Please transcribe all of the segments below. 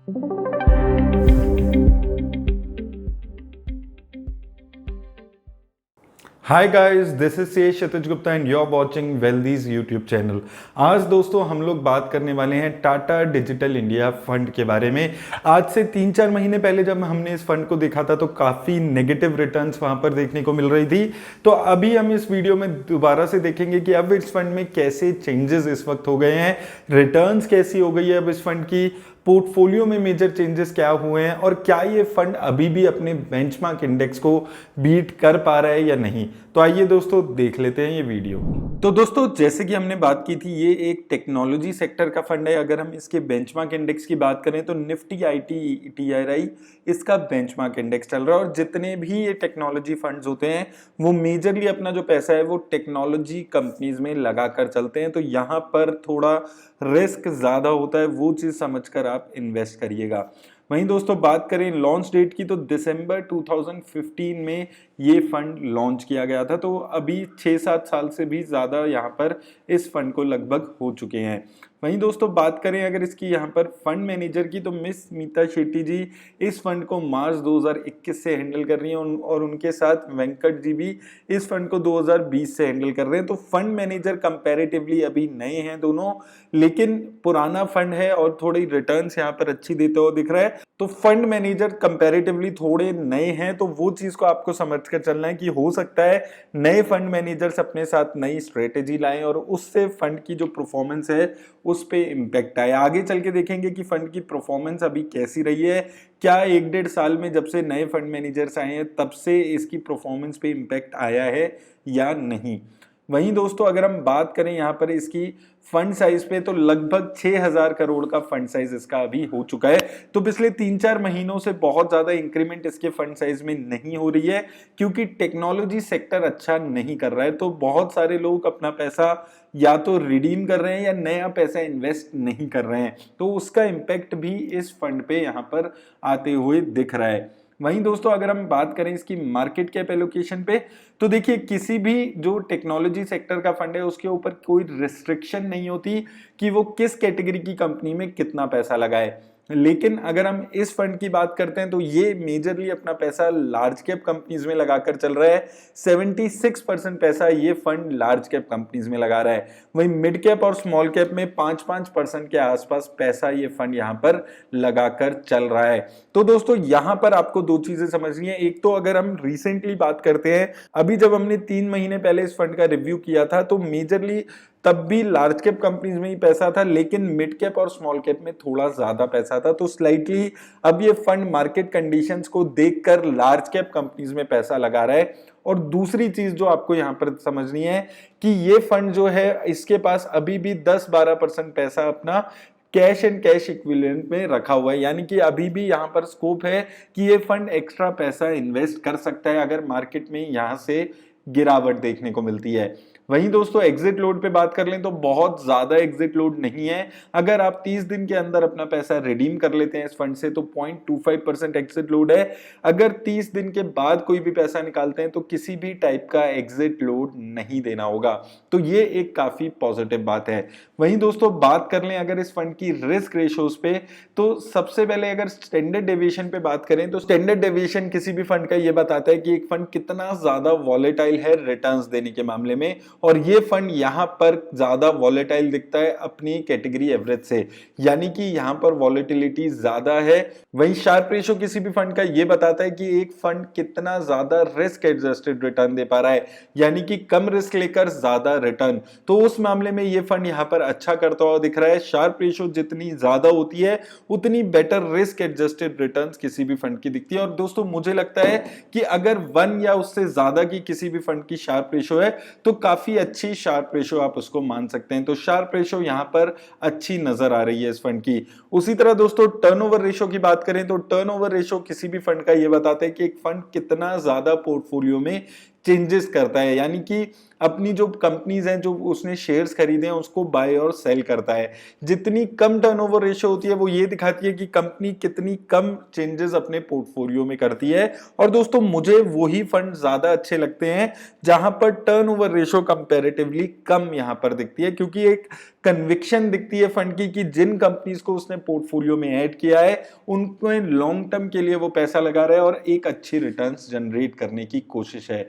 Hi guys, this is C Kshitij Gupta and you are watching Wealthies YouTube channel. आज दोस्तों हम लोग बात करने वाले हैं टाटा डिजिटल इंडिया फंड के बारे में। आज से 3-4 महीने पहले जब हमने इस फंड को देखा था तो काफ़ी नेगेटिव रिटर्न्स वहां पर देखने को मिल रही थी। तो अभी हम इस वीडियो में दोबारा से देखेंगे कि अब इस फंड में कैसे चेंजेस इस वक्त हो गए हैं, रिटर्न्स कैसी हो गई है अब इस फंड की, पोर्टफोलियो में मेजर चेंजेस क्या हुए हैं और क्या ये फंड अभी भी अपने बेंचमार्क इंडेक्स को बीट कर पा रहा है या नहीं। तो आइए दोस्तों देख लेते हैं ये वीडियो। तो दोस्तों जैसे कि हमने बात की थी, ये एक टेक्नोलॉजी सेक्टर का फंड है। अगर हम इसके बेंचमार्क इंडेक्स की बात करें तो निफ्टी आईटी TRI इसका बेंचमार्क इंडेक्स चल रहा है। और जितने भी ये टेक्नोलॉजी फंड्स होते हैं वो मेजरली अपना जो पैसा है वो टेक्नोलॉजी कंपनीज में लगा कर चलते हैं। तो यहाँ पर थोड़ा रिस्क ज्यादा होता है, वो चीज समझकर आप इन्वेस्ट करिएगा। वहीं दोस्तों बात करें लॉन्च डेट की तो दिसंबर 2015 में ये फंड लॉन्च किया गया था। तो अभी 6-7 साल से भी ज़्यादा यहाँ पर इस फंड को लगभग हो चुके हैं। वहीं दोस्तों बात करें अगर इसकी यहाँ पर फंड मैनेजर की तो मिस मीता शेट्टी जी इस फंड को मार्च 2021 से हैंडल कर रही हैं और उनके साथ वेंकट जी भी इस फंड को 2020 से हैंडल कर रहे हैं। तो फंड मैनेजर कंपैरेटिवली अभी नए हैं दोनों, लेकिन पुराना फंड है और थोड़ी रिटर्न्स यहाँ पर अच्छी देते हुए दिख रहा है। तो फंड मैनेजर कंपैरेटिवली थोड़े नए हैं, तो वो चीज को आपको समझ कर चलना है कि हो सकता है नए फंड मैनेजर्स अपने साथ नई स्ट्रेटेजी लाएं और उससे फंड की जो परफॉर्मेंस है उस पे इम्पैक्ट आए। आगे चल के देखेंगे कि फंड की परफॉर्मेंस अभी कैसी रही है, क्या 1-1.5 साल में जब से नए फंड मैनेजर्स आए हैं तब से इसकी परफॉर्मेंस पे इम्पैक्ट आया है या नहीं। वहीं दोस्तों अगर हम बात करें यहाँ पर इसकी फंड साइज पे तो लगभग 6000 करोड़ का फंड साइज इसका अभी हो चुका है। तो पिछले 3-4 महीनों से बहुत ज्यादा इंक्रीमेंट इसके फंड साइज में नहीं हो रही है क्योंकि टेक्नोलॉजी सेक्टर अच्छा नहीं कर रहा है। तो बहुत सारे लोग अपना पैसा या तो रिडीम कर रहे हैं या नया पैसा इन्वेस्ट नहीं कर रहे हैं। तो उसका इम्पैक्ट भी इस फंड पे यहाँ पर आते हुए दिख रहा है। वहीं दोस्तों अगर हम बात करें इसकी मार्केट कैप एलोकेशन पे तो देखिए किसी भी जो टेक्नोलॉजी सेक्टर का फंड है उसके ऊपर कोई रिस्ट्रिक्शन नहीं होती कि वो किस कैटेगरी की कंपनी में कितना पैसा लगाए। लेकिन अगर हम इस फंड की बात करते हैं तो ये मेजरली अपना पैसा लार्ज कैप कंपनीज में लगाकर चल रहा है। 76% पैसा ये फंड लार्ज कैप कंपनीज में लगा रहा है। वहीं मिड कैप और स्मॉल कैप में 5-5% के आसपास पैसा ये फंड यहाँ पर लगाकर चल रहा है। तो दोस्तों यहाँ पर आपको दो चीजें समझनी है। एक तो अगर हम रिसेंटली बात करते हैं, अभी जब हमने 3 महीने पहले इस फंड का रिव्यू किया था तो मेजरली तब भी लार्ज कैप कंपनीज में ही पैसा था, लेकिन मिड कैप और स्मॉल कैप में थोड़ा ज्यादा पैसा था। तो स्लाइटली अब ये फंड मार्केट कंडीशंस को देखकर लार्ज कैप कंपनीज में पैसा लगा रहा है। और दूसरी चीज जो आपको यहां पर समझनी है कि ये फंड जो है इसके पास अभी भी 10-12% पैसा अपना कैश एंड कैश इक्विवेलेंट में रखा हुआ है। यानी कि अभी भी यहाँ पर स्कोप है कि ये फंड एक्स्ट्रा पैसा इन्वेस्ट कर सकता है अगर मार्केट में यहाँ से गिरावट देखने को मिलती है। वहीं दोस्तों एग्जिट लोड पे बात कर लें तो बहुत ज्यादा एग्जिट लोड नहीं है। अगर आप 30 दिन के अंदर अपना पैसा रिडीम कर लेते हैं इस फंड से तो 0.25% एग्जिट लोड है। अगर 30 दिन के बाद कोई भी पैसा निकालते हैं तो किसी भी टाइप का एग्जिट लोड नहीं देना होगा। तो ये एक काफी पॉजिटिव बात है। वहीं दोस्तों बात कर लें अगर इस फंड की रिस्क रेशियोज पे तो सबसे पहले अगर स्टैंडर्ड डेविएशन पे बात करें तो स्टैंडर्ड डेविएशन किसी भी फंड का ये बताता है कि एक फंड कितना ज्यादा वॉलेटाइल है रिटर्न्स देने के मामले में, और ये फंड यहां पर ज्यादा वॉलेटाइल दिखता है अपनी कैटेगरी एवरेज से, यानी कि यहां पर वॉलेटिलिटी ज्यादा है। वहीं शार्प रेशियो किसी भी फंड का ये बताता है कि एक फंड कितना ज्यादा रिस्क एडजस्टेड रिटर्न दे पा रहा है, यानी कि कम रिस्क लेकर ज्यादा रिटर्न। तो उस मामले में ये फंड यहां पर अच्छा करता हुआ दिख रहा है। शार्प रेशियो जितनी ज्यादा होती है उतनी बेटर रिस्क एडजस्टेड रिटर्न्स किसी भी फंड की दिखती है। और दोस्तों मुझे लगता है कि अगर 1 या उससे ज्यादा की किसी भी फंड की शार्प रेशियो है तो काफी अच्छी शार्प रेशियो आप उसको मान सकते हैं। तो शार्प रेशियो यहां पर अच्छी नजर आ रही है इस फंड की। उसी तरह दोस्तों टर्नओवर रेशियो की बात करें तो टर्नओवर रेशियो किसी भी फंड का यह बताता है कि एक फंड कितना ज्यादा पोर्टफोलियो में चेंजेस करता है, यानी कि अपनी जो कंपनीज हैं जो उसने शेयर्स खरीदे हैं उसको बाय और सेल करता है। जितनी कम टर्नओवर रेशियो होती है वो ये दिखाती है कि कंपनी कितनी कम चेंजेस अपने पोर्टफोलियो में करती है। और दोस्तों मुझे वही फंड ज्यादा अच्छे लगते हैं जहां पर टर्नओवर रेशियो कंपैरेटिवली कम यहां पर दिखती है, क्योंकि एक कन्विक्शन दिखती है फंड की कि जिन कंपनीज को उसने पोर्टफोलियो में ऐड किया है उनको लॉन्ग टर्म के लिए वो पैसा लगा रहा है और एक अच्छी रिटर्न्स जनरेट करने की कोशिश है।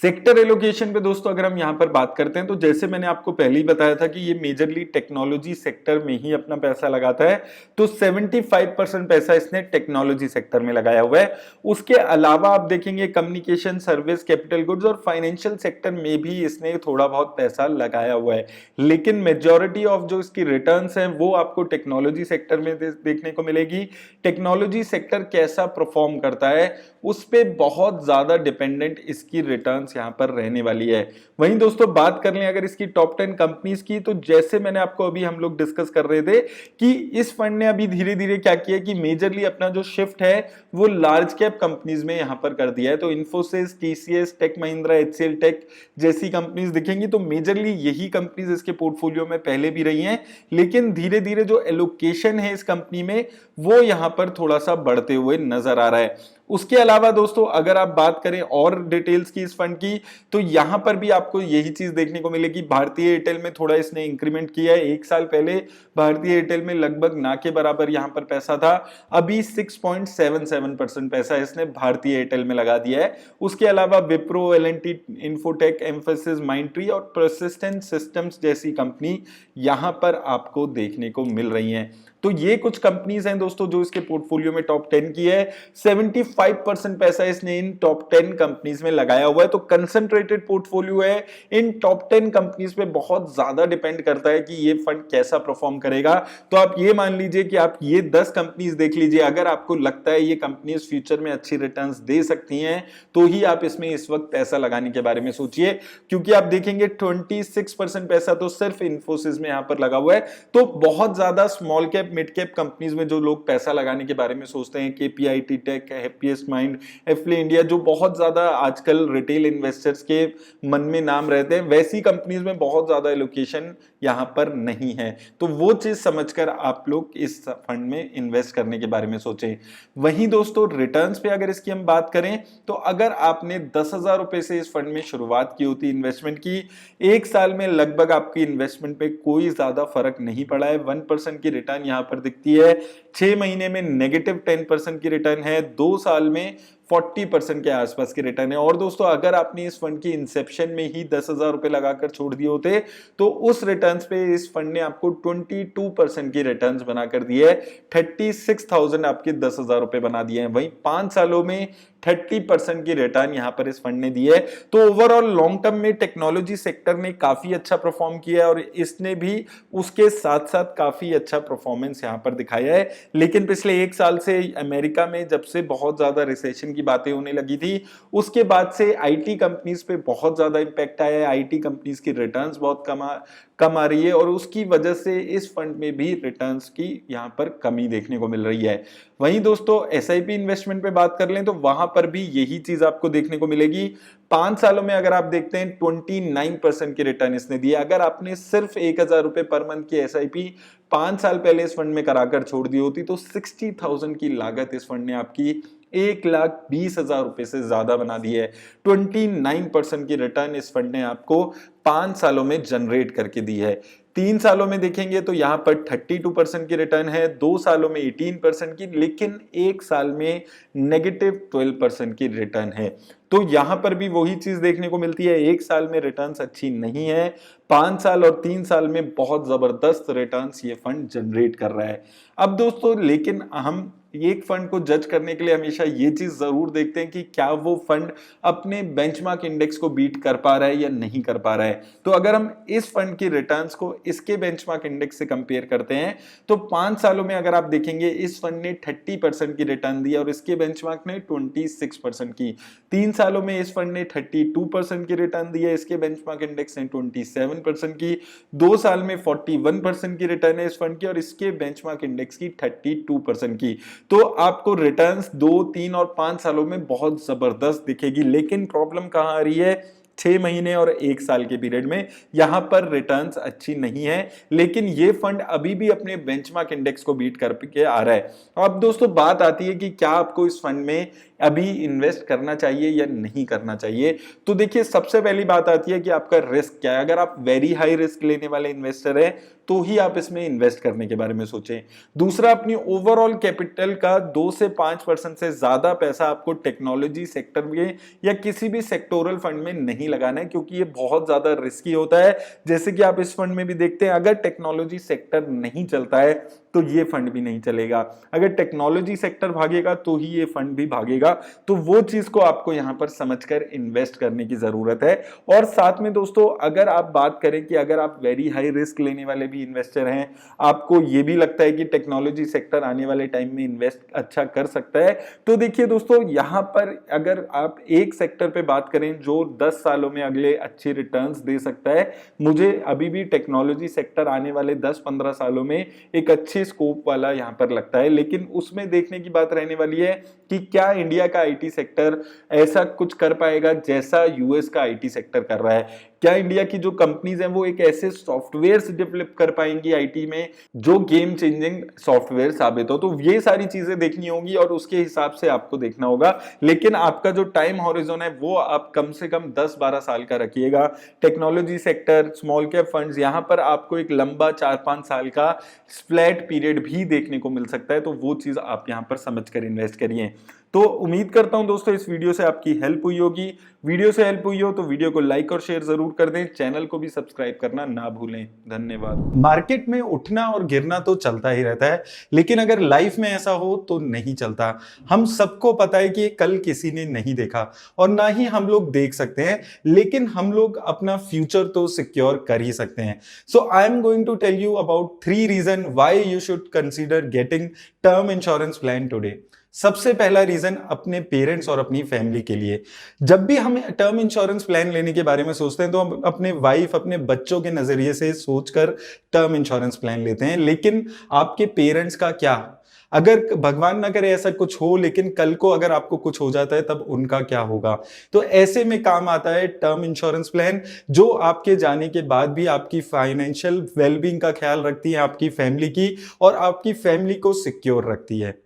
सेक्टर एलोकेशन पे दोस्तों अगर हम यहां पर बात करते हैं तो जैसे मैंने आपको पहले ही बताया था कि ये मेजरली टेक्नोलॉजी सेक्टर में ही अपना पैसा लगाता है, तो 75% पैसा इसने टेक्नोलॉजी सेक्टर में लगाया हुआ है। उसके अलावा आप देखेंगे कम्युनिकेशन, सर्विस, कैपिटल गुड्स और फाइनेंशियल सेक्टर में भी इसने थोड़ा बहुत पैसा लगाया हुआ है, लेकिन मेजॉरिटी ऑफ जो इसकी रिटर्न्स हैं वो आपको टेक्नोलॉजी सेक्टर में देखने को मिलेगी। टेक्नोलॉजी सेक्टर कैसा परफॉर्म करता है उस पे बहुत ज्यादा डिपेंडेंट इसकी रिटर्न्स यहां पर रहने वाली है। वहीं दोस्तों बात कर लें अगर इसकी टॉप 10 कंपनीज की, तो जैसे मैंने आपको अभी हम लोग डिस्कस कर रहे थे कि इस फंड ने अभी धीरे धीरे क्या किया कि मेजरली अपना जो शिफ्ट है वो लार्ज कैप कंपनीज में यहां पर कर दिया है। तो इन्फोसिस, टीसीएस, टेक महिंद्रा, एचसीएल टेक जैसी कंपनीज दिखेंगी तो मेजरली यही कंपनीज इसके पोर्टफोलियो में पहले भी रही हैं, लेकिन धीरे धीरे जो एलोकेशन है इस कंपनी में वो यहां पर थोड़ा सा बढ़ते हुए नजर आ रहा है। उसके अलावा दोस्तों अगर आप बात करें और डिटेल्स की इस फंड की, तो यहां पर भी आपको यही चीज देखने को मिलेगी। भारतीय एयरटेल में थोड़ा इसने इंक्रीमेंट किया है। एक साल पहले भारतीय एयरटेल में लगभग ना के बराबर यहां पर पैसा था, अभी 6.77% पैसा इसने भारतीय एयरटेल में लगा दिया है। उसके अलावा Wipro, L&T, infotech, emphasis, Mindtree और परसिस्टेंट सिस्टम्स जैसी कंपनी यहां पर आपको देखने को मिल रही हैं। तो ये कुछ कंपनीज हैं दोस्तों जो इसके पोर्टफोलियो में टॉप 10 की है। 75% पैसा इसने इन टॉप 10 कंपनीज में लगाया हुआ है। तो कंसंट्रेटेड पोर्टफोलियो है, इन टॉप 10 कंपनीज पे बहुत ज्यादा डिपेंड करता है कि ये फंड कैसा परफॉर्म करेगा। तो आप ये मान लीजिए कि आप ये 10 कंपनीज देख लीजिए, अगर आपको लगता है ये कंपनीज फ्यूचर में अच्छी रिटर्न्स दे सकती हैं तो ही आप इसमें इस वक्त पैसा लगाने के बारे में सोचिए, क्योंकि आप देखेंगे 26% पैसा तो सिर्फ इन्फोसिस में यहां पर लगा हुआ है। तो बहुत ज्यादा small cap, mid cap companies में जो लोग पैसा लगाने के बारे में सोचते हैं, KPIT Tech, Happiest Minds, Affle India, जो बहुत ज्यादा आजकल रिटेल इन्वेस्टर्स के मन में नाम रहते हैं, वैसी कंपनीज में बहुत ज्यादा एलोकेशन यहां पर नहीं है। तो वो चीज समझकर आप लोग इस फंड में इन्वेस्ट करने के बारे में सोचें। वहीं दोस्तों रिटर्न्स पे अगर इसकी हम बात करें तो अगर आपने 10,000 रुपए से इस फंड में शुरुआत की होती इन्वेस्टमेंट की, एक साल में लगभग आपकी इन्वेस्टमेंट पे कोई ज्यादा फर्क नहीं पड़ा है। 1% की रिटर्न यहां पर दिखती है, 6 महीने में -10% की रिटर्न है, 2 साल में 40% के आसपास की रिटर्न है। और दोस्तों अगर आपने इस फंड की इंसेप्शन में ही 10,000 रुपए लगाकर छोड़ दिए होते तो उस रिटर्न्स पे इस फंड ने आपको 22% की रिटर्न्स बनाकर दी है। 36,000 आपके 10,000 रुपए बना दिए हैं। वहीं 5 सालों में 30% की रिटर्न यहां पर इस फंड ने दी है। तो ओवरऑल लॉन्ग टर्म में टेक्नोलॉजी सेक्टर ने काफी अच्छा परफॉर्म किया है और इसने भी उसके साथ साथ काफी अच्छा परफॉर्मेंस यहां पर दिखाया है। लेकिन पिछले 1 साल से अमेरिका में जब से बहुत ज्यादा रिसेशन की बातें होने लगी थी, उसके बाद से आईटी कंपनीज पे बहुत ज्यादा इंपैक्ट आया है। आईटी कंपनीज की रिटर्न्स बहुत कम आ रही है और उसकी वजह से इस फंड में भी रिटर्न्स की यहां पर कमी देखने को मिल रही है। वहीं दोस्तों एसआईपी इन्वेस्टमेंट पे बात कर लें तो वहां पर भी यही चीज आपको देखने को मिलेगी। 5 सालों में अगर आप देखते हैं 29% की रिटर्न इसने दी है। अगर आपने सिर्फ 1,000 रुपए पर मंथ की एसआईपी 5 साल पहले इस फंड में कराकर छोड़ दी होती तो 60,000 की लागत इस फंड ने आपकी 1,20,000 रुपए से ज्यादा बना दी है। 29% की रिटर्न इस फंड ने आपको 5 सालों में जनरेट करके दी है। 3 सालों में देखेंगे तो यहां पर 32% की रिटर्न है, 2 सालों में 18% की, लेकिन 1 साल में -12% की रिटर्न है। तो यहां पर भी वही चीज देखने को मिलती है, 1 साल में रिटर्न्स अच्छी नहीं है, 5 साल और 3 साल में बहुत जबरदस्त रिटर्न्स ये फंड जनरेट कर रहा है। अब दोस्तों लेकिन हम एक फंड को जज करने के लिए हमेशा ये चीज जरूर देखते हैं कि क्या वो फंड अपने बेंचमार्क इंडेक्स को बीट कर पा रहा है या नहीं कर पा रहा है। तो अगर हम इस फंड की रिटर्न्स को इसके बेंचमार्क इंडेक्स से कंपेयर करते हैं तो 5 सालों में अगर आप देखेंगे इस फंड ने 30% की रिटर्न दी और इसके बेंचमार्क ने 26% की। 3 सालों में इस फंड ने 32% की रिटर्न दी है, इसके बेंचमार्क इंडेक्स ने 27% की। 2 साल में 41% की रिटर्न है इस फंड की और इसके बेंचमार्क इंडेक्स की 32% की। तो आपको रिटर्न्स 2, 3 और 5 सालों में बहुत जबरदस्त दिखेगी। लेकिन प्रॉब्लम कहाँ आ रही है? 6 महीने और 1 साल के पीरियड में यहां पर रिटर्न्स अच्छी नहीं है, लेकिन ये फंड अभी भी अपने बेंचमार्क इंडेक्स को बीट करके आ रहा है। अब दोस्तों बात आती है कि क्या आपको इस फंड में अभी इन्वेस्ट करना चाहिए या नहीं करना चाहिए। तो देखिए, सबसे पहली बात आती है कि आपका रिस्क क्या है। अगर आप वेरी हाई रिस्क लेने वाले इन्वेस्टर हैं तो ही आप इसमें इन्वेस्ट करने के बारे में सोचें। दूसरा, अपनी ओवरऑल कैपिटल का 2 से 5% से ज्यादा पैसा आपको टेक्नोलॉजी सेक्टर में या किसी भी सेक्टोरल फंड में नहीं लगाना है, क्योंकि ये बहुत ज्यादा रिस्की होता है। जैसे कि आप इस फंड में भी देखते हैं, अगर टेक्नोलॉजी सेक्टर नहीं चलता है तो ये फंड भी नहीं चलेगा। अगर टेक्नोलॉजी सेक्टर भागेगा तो ही ये फंड भी भागेगा। तो वो चीज को आपको यहां पर समझकर इन्वेस्ट करने की जरूरत है। और साथ में दोस्तों, अगर आप बात करें कि अगर आप वेरी हाई रिस्क लेने वाले भी इन्वेस्टर हैं, आपको ये भी लगता है कि टेक्नोलॉजी सेक्टर आने वाले टाइम में इन्वेस्ट अच्छा कर सकता है, तो देखिए दोस्तों, यहां पर अगर आप एक सेक्टर पे बात करें जो 10 सालों में अगले अच्छी रिटर्न्स दे सकता है, मुझे अभी भी टेक्नोलॉजी सेक्टर आने वाले 10-15 सालों में एक अच्छी स्कोप वाला यहां पर लगता है। लेकिन उसमें देखने की बात रहने वाली है कि क्या इंडिया का आईटी सेक्टर ऐसा कुछ कर पाएगा जैसा यूएस का आईटी सेक्टर कर रहा है। क्या इंडिया की जो कंपनीज हैं वो एक ऐसे सॉफ्टवेयर डेवलप कर पाएंगी आईटी में जो गेम चेंजिंग सॉफ्टवेयर साबित हो। तो ये सारी चीजें देखनी होंगी और उसके हिसाब से आपको देखना होगा। लेकिन आपका जो टाइम हॉरिजन है वो आप कम से कम 10-12 साल का रखिएगा। Technology sector, small cap funds, यहां पर आपको एक लंबा 4-5 साल का फ्लैट पीरियड भी देखने को मिल सकता है। तो वो चीज आप यहां पर समझकर इन्वेस्ट करिए। तो उम्मीद करता हूं दोस्तों इस वीडियो से आपकी हेल्प हुई होगी। वीडियो से हेल्प हुई हो तो वीडियो को लाइक और शेयर जरूर कर दें। चैनल को भी सब्सक्राइब करना ना भूलें। धन्यवाद। मार्केट में उठना और गिरना तो चलता ही रहता है, लेकिन अगर लाइफ में ऐसा हो तो नहीं चलता। हम सबको पता है कि कल किसी ने नहीं देखा और ना ही हम लोग देख सकते हैं, लेकिन हम लोग अपना फ्यूचर तो सिक्योर कर ही सकते हैं। So I am going to tell you about 3 reason why you should consider getting term insurance plan today. सबसे पहला रीजन अपने पेरेंट्स और अपनी फैमिली के लिए। जब भी हम टर्म इंश्योरेंस प्लान लेने के बारे में सोचते हैं तो हम अपने वाइफ, अपने बच्चों के नजरिए से सोचकर टर्म इंश्योरेंस प्लान लेते हैं। लेकिन आपके पेरेंट्स का क्या? अगर भगवान ना करे ऐसा कुछ हो, लेकिन कल को अगर आपको कुछ हो जाता है तब उनका क्या होगा? तो ऐसे में काम आता है टर्म इंश्योरेंस प्लान, जो आपके जाने के बाद भी आपकी फाइनेंशियल वेलबींग का ख्याल रखती है, आपकी फैमिली की, और आपकी फैमिली को सिक्योर रखती है।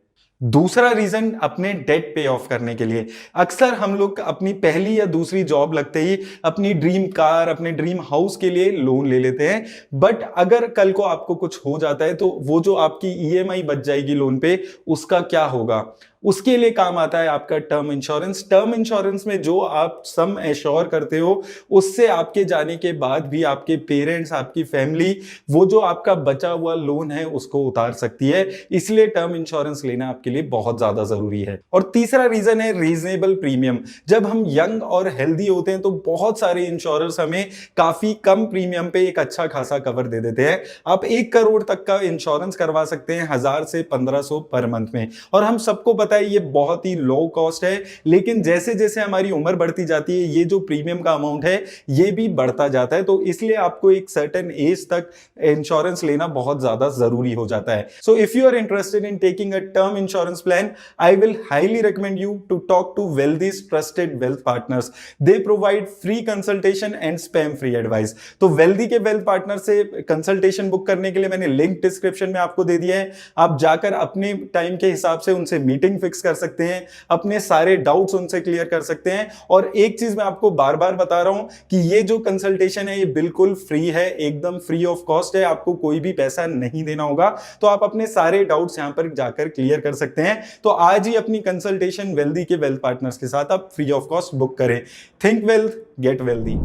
दूसरा रीजन अपने डेट पे ऑफ करने के लिए। अक्सर हम लोग अपनी पहली या दूसरी जॉब लगते ही अपनी ड्रीम कार, अपने ड्रीम हाउस के लिए लोन ले लेते हैं। बट अगर कल को आपको कुछ हो जाता है तो वो जो आपकी ईएमआई बच जाएगी लोन पे, उसका क्या होगा? उसके लिए काम आता है आपका टर्म इंश्योरेंस। टर्म इंश्योरेंस में जो आप सम एश्योर करते हो, उससे आपके जाने के बाद भी आपके पेरेंट्स, आपकी फैमिली, वो जो आपका बचा हुआ लोन है उसको उतार सकती है। इसलिए टर्म इंश्योरेंस लेना आपके लिए बहुत ज्यादा जरूरी है। और तीसरा रीजन है रीजनेबल प्रीमियम। जब हम यंग और हेल्दी होते हैं तो बहुत सारे इंश्योरर्स हमें काफी कम प्रीमियम पे एक अच्छा खासा कवर दे देते हैं। आप 1 करोड़ तक का इंश्योरेंस करवा सकते हैं 1000 से 1500 पर मंथ में। और हम सबको पता है ये बहुत ही लो कॉस्ट है, लेकिन जैसे जैसे हमारी उम्र बढ़ती जाती है ये जो प्रीमियम का अमाउंट है ये भी बढ़ता जाता है। तो इसलिए आपको एक सर्टेन एज तक इंश्योरेंस लेना बहुत ज्यादा जरूरी हो जाता है। So if you are interested in taking a term insurance plan, I will highly recommend you to talk to Wealthy's trusted wealth partners. They provide free consultation and spam free advice. तो Wealthy के wealth partner से consultation book करने के लिए मैंने link description में आपको दे दिया है। आप जाकर अपने टाइम के हिसाब से उनसे मीटिंग फिक्स कर सकते हैं, अपने सारे डाउट्स उनसे क्लियर कर सकते हैं। और एक चीज मैं आपको बार बार बता रहा हूं कि ये जो कंसल्टेशन है ये बिल्कुल फ्री है, एकदम फ्री ऑफ कॉस्ट है, आपको कोई भी पैसा नहीं देना होगा। तो आप अपने सारे डाउट्स यहां पर जाकर क्लियर कर सकते हैं। तो आज ही अपनी कंसल्टेशन वेल्दी के वेल्थ पार्टनर्स के साथ आप फ्री ऑफ कॉस्ट बुक करें। Think wealth, get wealthy.